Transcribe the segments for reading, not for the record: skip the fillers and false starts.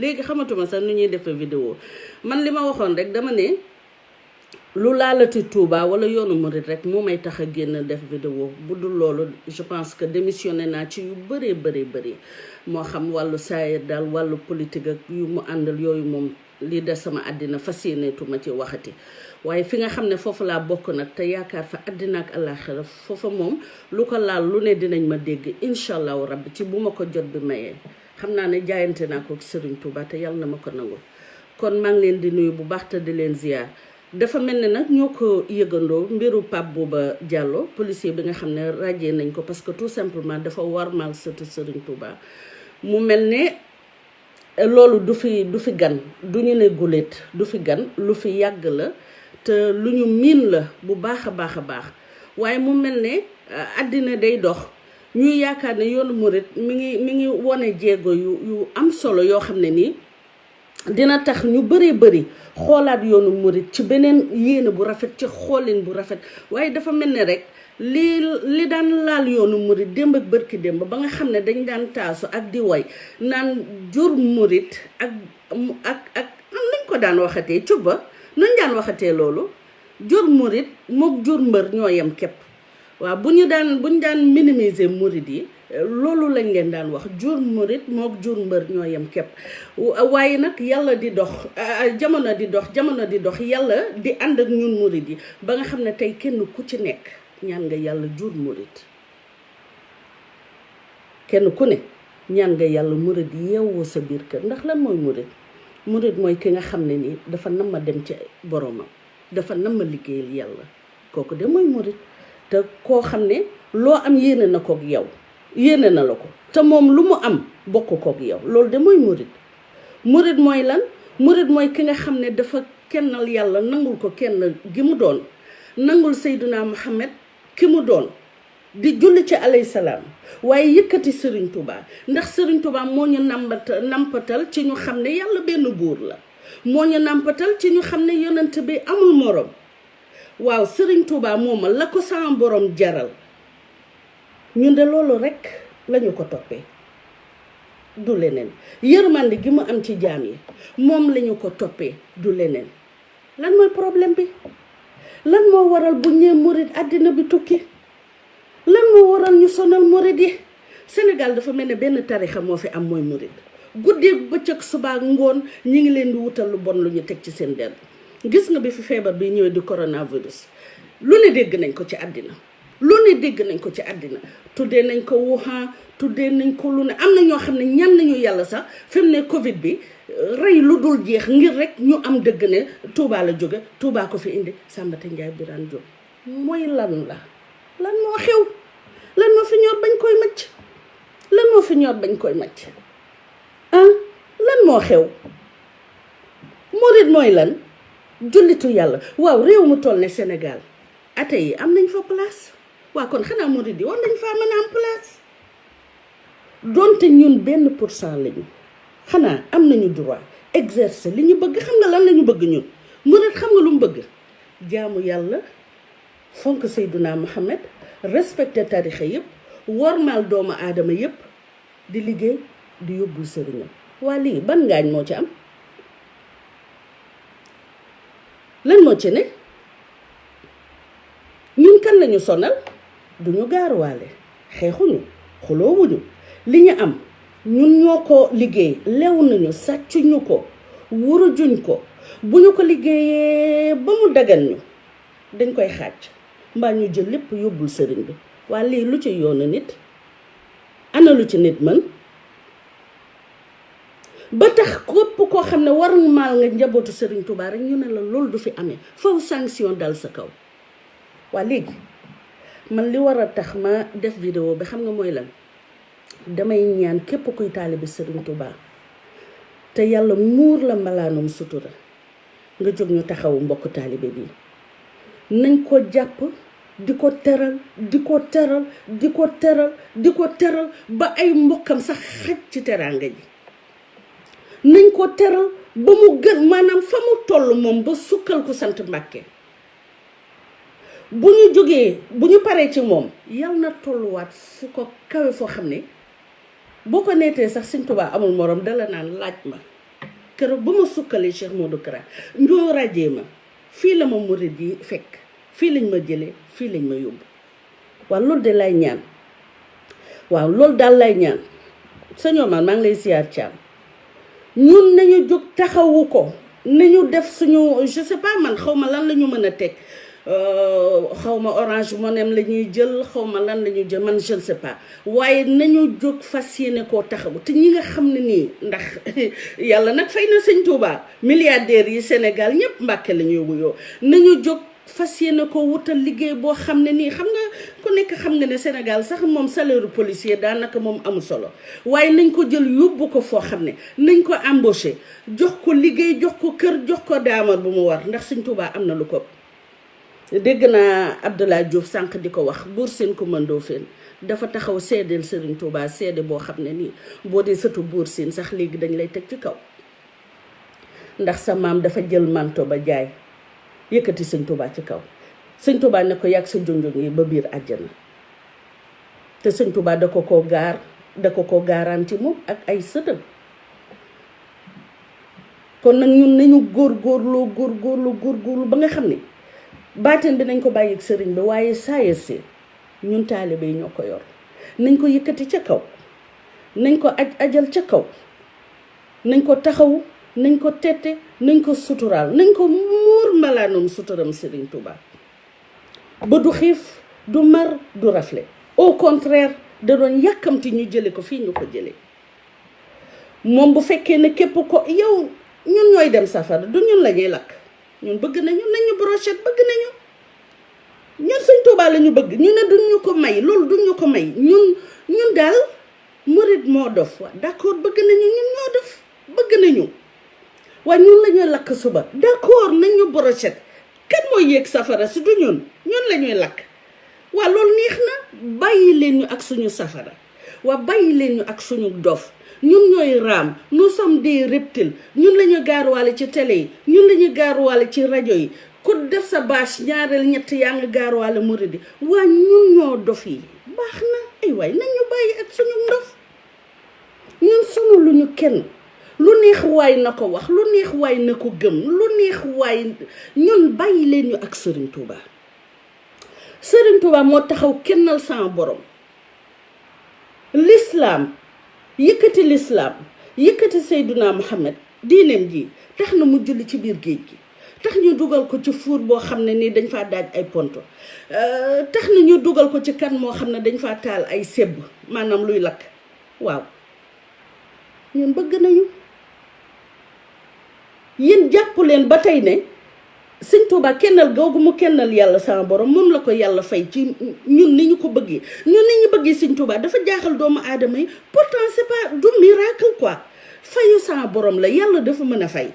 léegi xamatuma sax nu ñuy defee vidéo man li ma waxoon rek dama ne lu laalati Touba wala yoonu murit rek moo may tax a génn def vidéo bu dul loolu je pense que démissionné naa ci yu bëree bëri moo xam wàllu saayir daal wàllu politique ak yu mu àndal yooyu moom lii des sama àddina fas yéeneetuma ci waxati waaye fi nga xam ne foofu laa bokk nag te yaakaar fa àddina ak àllaaxira foofa moom lu ko laal lu ne dinañ ma dégg incha allahu rabbi ci bu ma ko jot bi mayee xam naa ne jaayante naa ko ak Serigne Touba te yàlla na ma ko nangul kon maa ngi leen di nuyu bu baax te di leen ziar dafa mel ne nag ñoo ko yëgandoo mbiru Pape Bouba Diallo policier bi nga xam ne ràjjee nañ ko parce que tout simplement dafa warmal sëtu Serigne Touba mu mel ne loolu du fi gan du ñu ne guléet du fi gan lu fi yàgg la te lu ñu miin la bu baax a baax waaye mu mel ne àddina day dox ñuy yaakaar ne yoonu murit mi ngi wone jéego yu am solo yoo xam ne nii dina tax ñu bëri xoolaat yoonu murit ci beneen yéene bu rafet ci xoolin bu rafet waaye dafa mel ne rek li daan laal yoonu murit démb ak bërki démb ba nga xam ne dañ daan taasu ak di woy naan jur murit ak am nañ ko daan waxatee cuba nuñ daan waxatee loolu jur murit mook jur mbër ñoo yem képp waaw buñ daan minimiser murit yi loolu lañ leen daan wax jur murit mook jur mbër ñoo yem képp waaye nag yàlla di dox jamono di dox yàlla di ànd ak ñun murit yi ba nga xam ne tey kenn ku ci nekk ñaan nga yàlla jur murit kenn ku ne ñaan nga yàlla murit yeewoo sa biir kër ndax lan mooy murit mooy ki nga xam ne nii dafa nam ma dem ci boromam dafa nam ma liggéeyal yàlla kooku de mooy murit te koo xam ne loo am yéene na kook yow yéene na la ko te moom lu mu am bokk kook yow loolu de mooy murit mooy lan murit mooy ki nga xam ne dafa kennal yàlla nangul ko kenn gi mu doon nangul Seydina Muhammad ki mu doon di julli ci alayhi salaam waaye yëkkati Serigne Touba ndax Serigne Touba moo ñu nampatal ci ñu xam ne yàlla benn buur la moo ñu nampatal ci ñu xam ne yonent bi amul morom waaw Serigne Touba mooma la ko sama borom jaral ñun de loolu rekk lañu ko toppee du leneen yërmande gi mu am ci jaam yi moom lañu ko toppee du leneen lan mooy problème bi lan moo waral bu ñee murit àddina bi tukki lan moo waral ñu sonal murit yi Sénégal dafa mel ne benn tarixa moo fi am mooy murit guddeeg bëccëg subaa ngoon ñi ngi leen di wutal lu bon lu ñu teg ci seen der gis nga bi fi feebar bi ñëwee di coronavirus lu ne dégg nañ ko ci àddina tuddee nañ ko Wuhan tuddee nañ ko lu ne am na ñoo xam ne ñan nañu yàlla sax fi mu ne Covid bi rey lu dul jeex ngir rek ñu am dëgg ne Touba la jóge Touba ko fi indi Sambata Njaay Birane Diop mooy lan moo xew lan moo fi ñor bañ koy macc lan moo xew murit mooy lan jullitu yàlla waaw réew mu toll ne Sénégal ate yi am nañ fa place waaw kon xanaa murit yi war nañ faa mën a am place donte ñun 1% lañu xanaa am nañu droit exercer li ñu bëgg xam nga lan lañu bëgg ñun murit xam nga lu mu bëgg jaamu yàlla fonk Seydina Muhammad respecté tarixa yëpp wormaal doomu aadama yëpp di liggéey di yóbbul sëriñam waa lii ban ngaañ moo ci am lan moo ci ne ñun kan lañu sonal duñu gaaruwaale xeexuñu xuloowuñu li ñu am ñun ñoo ko liggéey lew nañu sàccuñu ko wurujuñ ko bu ñu ko liggéeyee ba mu dagan ñu dañ koy xàcc mbaa ñu jël lépp yóbbul sëriñ bi waa lii lu ci yoonu nit ana lu ci nit mën ba tax képp koo xam ne war maal nga njabootu Serigne Touba rek ñu ne la loolu du fi amee foofu sanction dal sa kaw waa léegi man li war a tax ma def vidéo bi xam nga mooy lan damay ñaan képp kuy taalibe Serigne Touba te yàlla muur la mbalaanum sutura nga jóg ñu taxawu mbokk taalibe bi nañ ko jàpp di ko teral ba ay mbokkam sax xaj ci teraanga ji nañ ko teral ba mu gën maanaam fa mu toll moom ba sukkal ko sant Mbàkke bu ñu paree ci moom yal na tolluwaat fu ko kawe foo xam ne boo ko neetee sax Sëñ Tuubaa amul morom dala naan laaj ma keroog ba ma sukkalee Cheikh Modou Kara ñoo rajee ma fii la ma murid yi fekk fii lañ ma jëlee fii lañ ma yóbbu waaw loolu de lay ñaan waaw loolu daal lay ñaan sëñ Omar maa ngi lay siyaar Thiam ñun nañu jóg taxawu ko nañu def suñu je sais pas man xaw ma lan la ñu mën a teg xaw ma Orange Money la ñuy jël xaw ma lan la ñuy jël man je ne sais pas waaye nañu jóg fas yéene koo taxawu te ñi nga xam ne nii ndax yàlla nag fay na sëñ Touba milliardaires yi Sénégal ñëpp Mbàkke la ñuy wuyoo nañu jóg fas yéene ko wutal liggéey boo xam ne nii xam nga ku nekk xam nga ne Sénégal sax moom salaire policier daanaka moom amul solo waaye nañ ko jël yóbbu ko foo xam ne nañ ko embauché jox ko liggéey jox ko kër jox ko daamar bu mu war ndax sëñ Touba am na lu ko dégg naa Abdoulaye Diouf sànq di ko wax Buur Sine Coumba Ndoffène dafa taxaw seedeel Serigne Touba seede boo xam ne nii boo dee sëtu Buur Sine sax léegi dañ lay teg ci kaw ndax sa maam dafa jël manto ba jaay yëkkati sëñ Touba ci kaw sëñ Touba ne ko yàgg sa jonjong yi ba biir àjjana te sëñ Touba da ko ko garanti moom ak ay sëtam kon nag ñun nañu góorgóorlu ba nga xam ne baateen bi nañ ko bàyyi ak sëriñ bi waaye saaye si ñun taalibe yi ñoo ko yor nañ ko yëkkati ca kaw nañ ko ajal ca kaw nañ ko taxaw nañ ko tette nañ ko suturaal nañ ko muur malaanum suturam sëriñ Touba ba du xiif du mar du rafle au contraire da doon yàkkamti ñu jële ko fii ñu ko jële moom bu fekkee ne képp ko yow ñun ñooy dem safara du ñun la ñuy lakk ñun bëgg nañu nañu brochette bëgg nañu ñun sëñ Touba la ñu bëgg ñu ne duñ ñu ko may loolu duñ ñu ko may ñun daal murid moo dof wa d'accord bëgg nañu ñun ñoo dof bëgg nañu waaye ñun la ñuy lakk suba d'accord nañu brochette kan mooy yéeg safara si du ñun la ñuy lakk waa loolu neex na bàyyi leen ñu ak suñu safara waa bàyyi leen ñu ak suñu dof ñun ñooy raam nous sommes des reptiles ñun la ñuy gaaruwaale ci télé yi ñun la ñuy gaaruwaale ci rajo yi ku def sa bâche ñaareel ñett yaa ngi gaaruwaale murid waa ñun ñoo dof yi baax na ay waay nañ ñu bàyyi ak suñu ndof ñun sunu lu ñu kenn lu neex waay na ko wax lu neex waay na ko gëm lu neex waay ñun bàyyi leen ñu ak Serigne Touba Serigne Touba moo taxaw kennal sama borom l'islam yëkkati Seyduna Muhammad diineem ji tax na mu julli ci biir géej gi tax ñu dugal ko ci fuur boo xam ne nii dañ faa daaj ay ponto tax na ñu dugal ko ci kan moo xam ne dañ faa taal ay sebb maanaam luy lakk waaw ñun bëgg nañu yéen jàpp leen ba tey ne sëñ Touba kennal googu mu kennal yàlla sama borom moom la ko yàlla fay ci ñun ni ñu ko bëggee ñun ni ñu bëggee sëñ Touba dafa jaaxal doomu aadama yi pourtant c'est pas du miracle quoi fayu sama borom la yàlla dafa mën a fay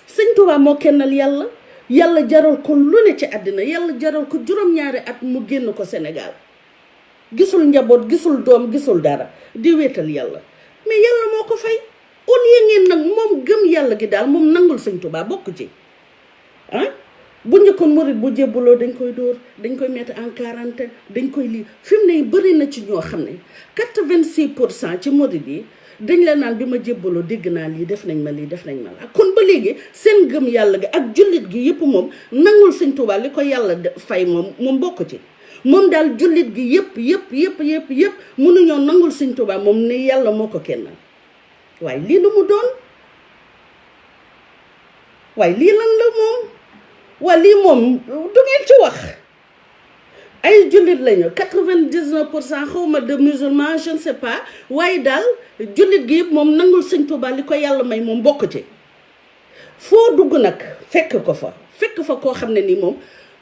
sëñ Touba moo kennal yàlla jaral ko lu ne ci àddina yàlla jaral ko juróom-ñaari at mu génn ko Sénégal gisul njaboot gisul doom gisul dara di wéetal yàlla mais yàlla moo ko fay au lieu ngeen nag moom gëm yàlla gi daal moom nangul sëñ Touba bokk ci bu njëkkoon murid bu jébbaloo dañ koy dóor dañ koy mettre en quarantaine dañ koy lii fi mu ne bëri na ci ñoo xam ne 86% ci murid yi dañ la naan bi ma jébbaloo dégg naa lii def nañ ma la kon ba léegi seen gëm yàlla gi ak jullit gi yëpp moom nangul sëñ Touba li ko yàlla fay moom bokk ci moom daal jullit gi yëpp mënuñoo nangul sëñ Touba moom ni yàlla moo ko kennal waaye lii lu mu doon waaye lii lan la moom waa lii moom du ngeen ci wax ay jullit lañu 99% xawma de musulmans je ne sais pas waaye daal jullit gi yëpp moom nangul sëñ Touba li ko yàlla may moom bokk ci foo dugg nag fekk fa koo xam ne nii moom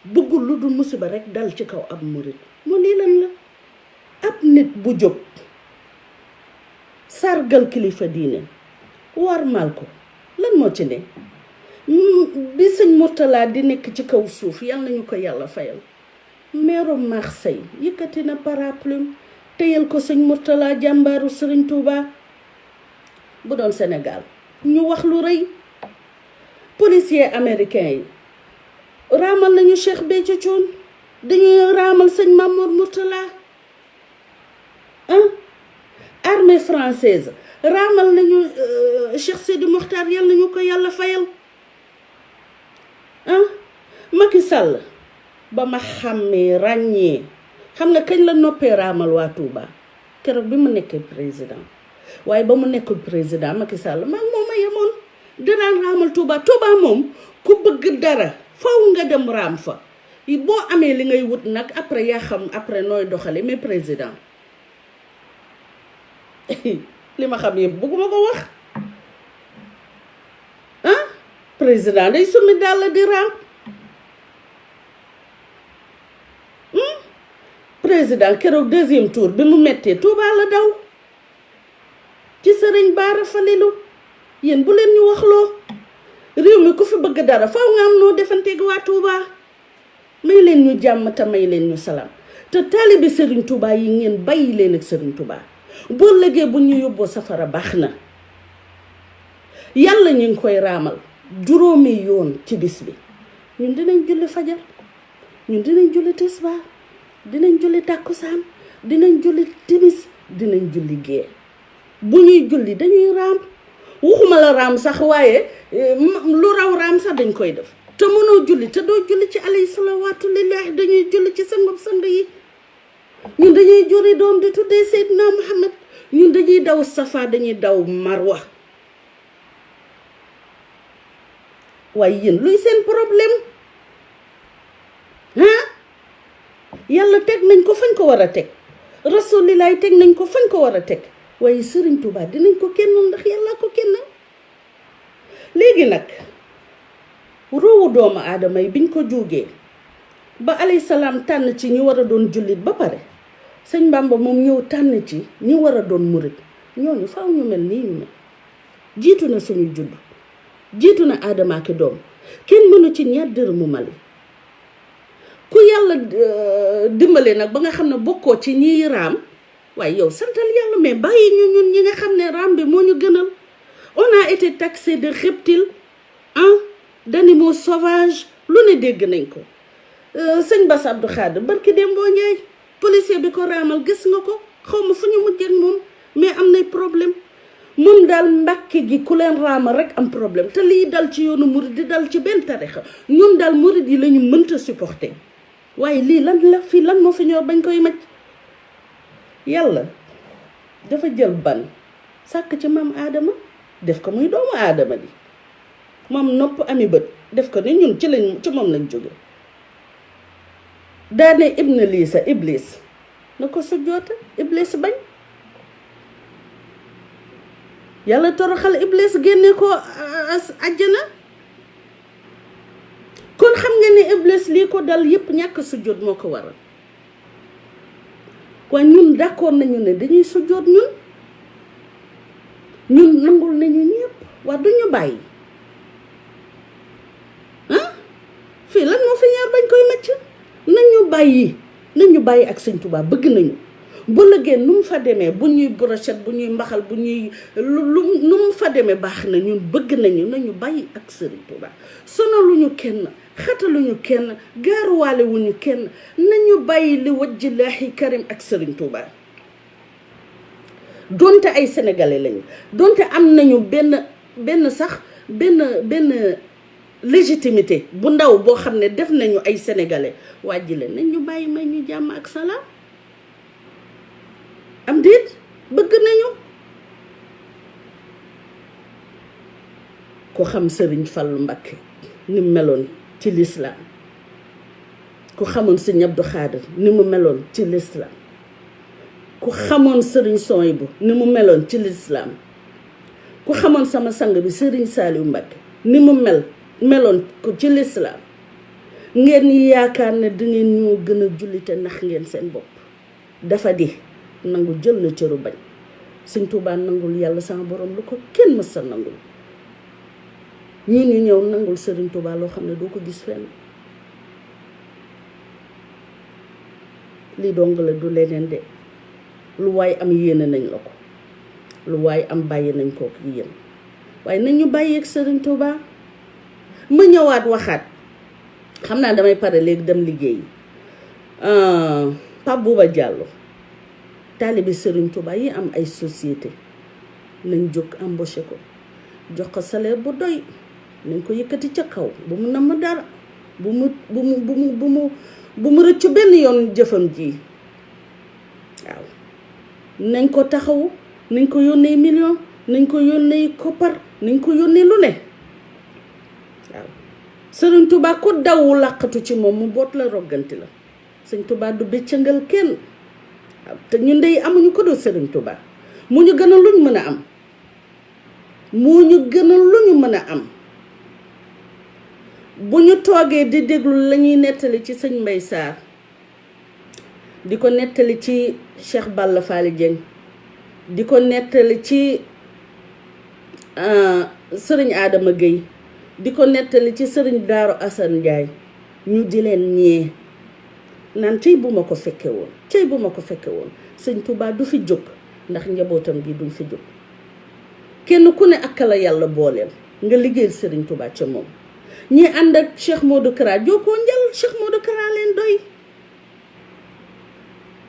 bëggul lu dul musiba rek dal ci kaw ab murit moo lii lan la ab nit bu jóg sargal kilifa diine warmal ko lan moo ci ne bi sëñ Mourtala di nekk ci kaw suuf yal nañu ko yàlla fayal maire Marseille yëkkati na paraplume téyal ko sëñ Mourtala jàmbaaru Serigne Touba bu doon Sénégal ñu wax lu rëy policier américain yi raamal nañu Cheikh Béthio Thioune dañuy raamal sëñ Mamour Mourtala armée française raamal nañu Cheikh Sidi Mokhtar yàlla nañu ko yàlla fayal ah Macky Sall ba ma xàmmee ràññee xam nga kañ la noppee raamal waa Touba keroog bi mu nekkee président waaye ba mu nekkul président Macky Sall maa ngi moom a yemoon dinaan raamal Touba moom ku bëgg dara faw nga dem raam fa boo amee li ngay wut nag après yaa xam après nooy doxale mais président li ma xam yëpp bëgguma ko wax ah président day summi dàll di raam président keroog deuxième tour bi mu mettee Touba la daw ci Sëriñ Bara Falilou yéen bu leen ñu waxloo réew mi ku fi bëgg dara faw nga am noo defanteeg waa Touba may leen ñu jàmm te may leen ñu salaam te taalibe Sëriñ Touba yi ngeen bàyyi leen ak Sëriñ Touba boo lëgee bu ñu yóbboo safara baax na yàlla ñu ngi koy raamal juróomi yoon ci bis bi ñun dinañ julli fajar ñun dinañ julli tisbaar dinañ julli tàkkusaan dinañ julli timis dinañ julli gée bu ñuy julli dañuy raam waxuma la raam sax waaye lu raw raam sax dañ koy def te mënoo julli te doo julli ci alayhi salawaatu lillahi dañuy julli ci sangam sang yi ñun dañuy juri doom di tuddee Seydina Muhammad ñun dañuy daw safa dañuy daw marwa waaye yéen luy seen problème ah yàlla teg nañ ko fañ ko war a teg rasulilaay teg nañ ko fañ ko war a teg waaye Sëriñ Tuubaa dinañ ko kennal ndax yàlla ko kennal léegi nag roowu doomu aadama yi biñ ko jógee ba alayhi salaam tànn ci ñi war a doon jullit ba pare sëñ Bamba moom ñëw tànn ci ñi war a doon murit ñooñu faaw ñu mel nii ñu mel jiitu na suñu judd jiitu na aadama ak doom kenn mënu ci ñaar dërëmu Mali ku yàlla dimbale nag ba nga xam ne bokkoo ci ñiy raam waaye yow santal yàlla mais bàyyi ñu ñun ñi nga xam ne raam bi moo ñu gënal on a été taxé de reptiles d'animaux sauvages lu ne dégg nañ ko sëñ Bass Abdou Khadre barki Dembo Njaay policier bi ko raamal gis nga ko xaw ma fu ñu mujjee ak moom mais am nay problème moom daal Mbàkke gi ku leen raamal rek am problème te lii dal ci yoonu murid di dal ci benn tarixa ñun daal murid yi la ñu mënta supporter waaye lii lan la fii lan moo fi ñor bañ koy macc yàlla dafa jël ban sàkk ci maam aadama def ko muy doomu aadama bi moom nopp ami bët def ko ni ñun ci moom lañ jóge daane ibna liisa iblis na ko sujjoota iblis bañ yàlla toroxal iblis génne ko àjjana kon xam nga ne iblis lii ko dal yépp ñàkk sujjoot moo ko waral waaye ñun d'accord nañu ne dañuy sujjoot ñun nangul nañu ñëpp waa duñu bàyyi fii lan moo fi ñaar bañ koy macc nañu bàyyi ak Sëñ Tuubaa bëgg nañu bu lëggee nu mu fa demee bu ñuy brochette bu ñuy mbaxal bu ñuy nu mu fa demee baax na ñun bëgg nañu bàyyi ak Sëriñ Tuubaa sonaluñu kenn xataluñu kenn gaaruwaale wuñu kenn nañu bàyyi li wajjilaahi karim ak Sëriñ Tuubaa donte ay sénégalais lañu donte am nañu benn légitimité bu ndaw boo xam ne def nañu ay sénégalais wàjjile nañ ñu bàyyi may ñu jàmm ak salaam am déet bëgg nañu ku xam Sëriñ Fallu Mbakke ni mu meloon ci lislaam ku xamoon Sëriñ Abdou Khadre ni mu meloon ci lislaam ku xamoon Sëriñ Sohaybu ni mu meloon ci lislaam ku xamoon sama sang bi Sëriñ Saaliw Mbakke ni mu meloon ko ci lislaam ngeen yaakaar ne dangeen ñoo gën a jullite ndax ngeen seen bopp dafa di nangu jël na cëru bañ Sëñ Tuubaa nangul yàlla sama borom lu ko kenn mës sa nangul ñun ñu ñëw nangul Sëriñ Tuubaa loo xam ne doo ko gis fenn lii dong la du leneen de lu waay am yéene nañ la ko lu waay am bàyyi nañ ko ak yéen waaye nañ ñu bàyyi ak Sëriñ Tuubaa ma ñëwaat waxaat xam naa damay pare léegi dem liggéey Pape Bouba Diallo taalibi Sëriñ Tuubaa yi am ay société nañ jóg embauché ko jox ko salaire bu doy nañ ko yëkkati ca kaw bu mu namm dara bu mu rëccu benn yoon jëfam ji waaw nañ ko taxawu nañ ko yónnee million nañ ko yónnee koppar nañ ko yónnee lu ne waaw Sëriñ Tuubaa ku daw làqatu ci moom mu boot la rogganti la Sëriñ Tuubaa du bëccëngal kenn waaw te ñun dey amuñu ko dul Sëriñ Tuubaa mu ñu gën a luñ mën a am moo ñu gën a lu ñu mën a am bu ñu toogee di déglu la ñuy nettali ci sëñ Mbay Sarr di ko nettali ci Cheikh Balla Faali Dieng di ko nettali ci sëriñ Adama Gueye di ko nettali ci sëriñ Daaru Asan Njaay ñu di leen ñee naan cey bu ma ko fekke woon cey bu ma ko fekke woon sëñ Tuubaa du fi jóg ndax njabootam gi duñ fi jóg kenn ku ne ak la yàlla booleel nga liggéeyal Sëriñ Tuubaa ca moom ñi ànd ak Cheikh Modou Kara jookoo njal Cheikh Modou Kara leen doy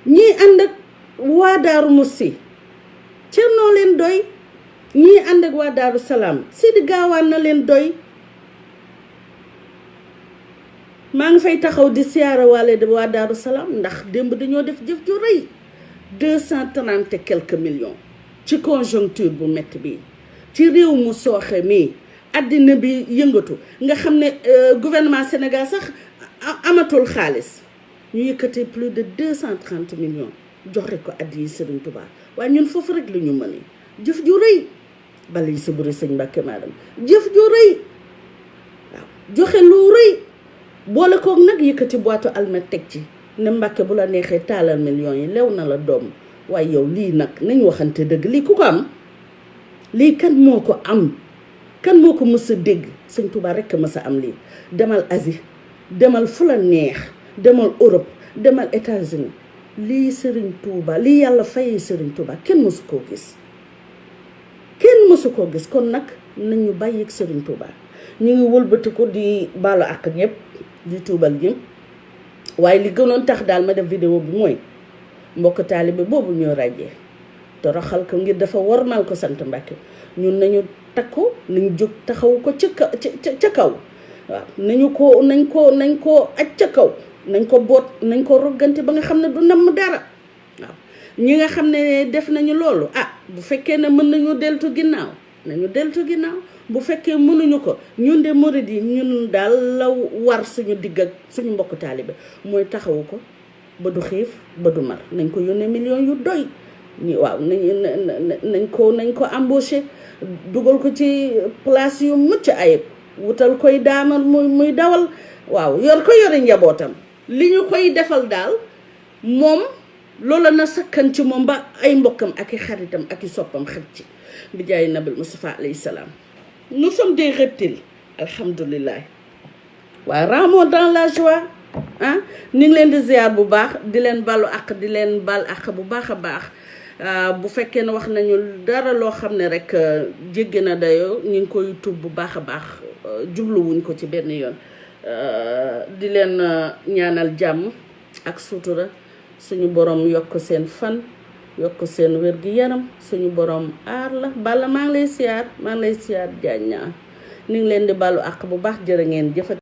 ñii ànd ak waa Daaru Musi Cerno leen doy ñii ànd ak waa Daaru Salaam Sidi Gaawaan na leen doy maa ngi fay taxaw di siyaara waale de waa Daaru Salaam ndax démb dañoo def jëf ju rëy 230 et quelques millions ci conjoncture bu metti bi ci réew mu sooxe mii àddina bi yëngatu nga xam ne gouvernement Sénégal sax amatul xaalis ñu yëkkatee plus de 230 millions joxe ko addi yi Sëriñ Tuubaa waaye ñun foofu rek la ñu mënee jëf ju rëy bala yi sa buri sëñ Mbàkke Maadam jëf ju rëy waaw joxe lu rëy boole koog nag yëkkati boîte almet teg ci ne Mbàkke bu la neexee taalal millions yi lew na la doom waaye yow lii nag nañ waxante dëgg lii ku ko am lii kan moo ko am kan moo ko mës a dégg Sëñ Tuubaa rekk mës a am lii demal Asie demal fu la neex demal Europe demal États-Unis lii Sëriñ Tuubaa lii yàlla fayee Sëriñ Tuubaa kenn mësu koo gis kon nag nañu bàyyi ak Sëriñ Tuubaa ñu ngi wëlbatiku di baalu àq ñëpp di tuubal ñëpp waaye li gënoon tax daal ma def vidéo bi mooy mbokk taalibe boobu ñoo ràjjee toroxal ko ngir dafa warmal ko sant Mbàkke ñun nañu takku nañ jóg taxaw ko ca kaw waaw nañ ko aj ca kaw nañ ko boot nañ ko roggante ba nga xam ne du namm dara waaw ñi nga xam ne def nañu loolu bu fekkee ne mën nañu deltu ginnaaw nañu deltu ginnaaw bu fekkee mënuñu ko ñun de murid yi ñun daal la war suñu digg ak suñu mbokk taalibe mooy taxawu ko ba du xiif ba du mar nañ ko yónnee millions yu doy waaw nañ ko embauché dugal ko ci place yu mucc ayib wutal koy daamal muy dawal waaw yore njabootam li ñu koy defal daal moom loola na sakkan ci moom ba ay mbokkam ak i xaritam ak i soppam xaj ci bi jaay nabil Mustafa alayhi salaam. Nous sommes des reptiles alhamdulilah waaye ramons dans la joie ni ngi leen di ziar bu baax di leen balu ak di leen bal ak bu baax a baax bu fekkee ne wax nañu dara loo xam ne rek jéggi na dayoo ñu ngi koy tub bu baax a baax jubluwuñ ko ci benn yoon di leen ñaanal jàmm ak sutura suñu borom yokk seen fan yokk seen wér gi yaram suñu borom aar la bala maa ngi lay siyaar Jaañ ñaa ni ngi leen di balu ak bu baax jërë ngeen jëfat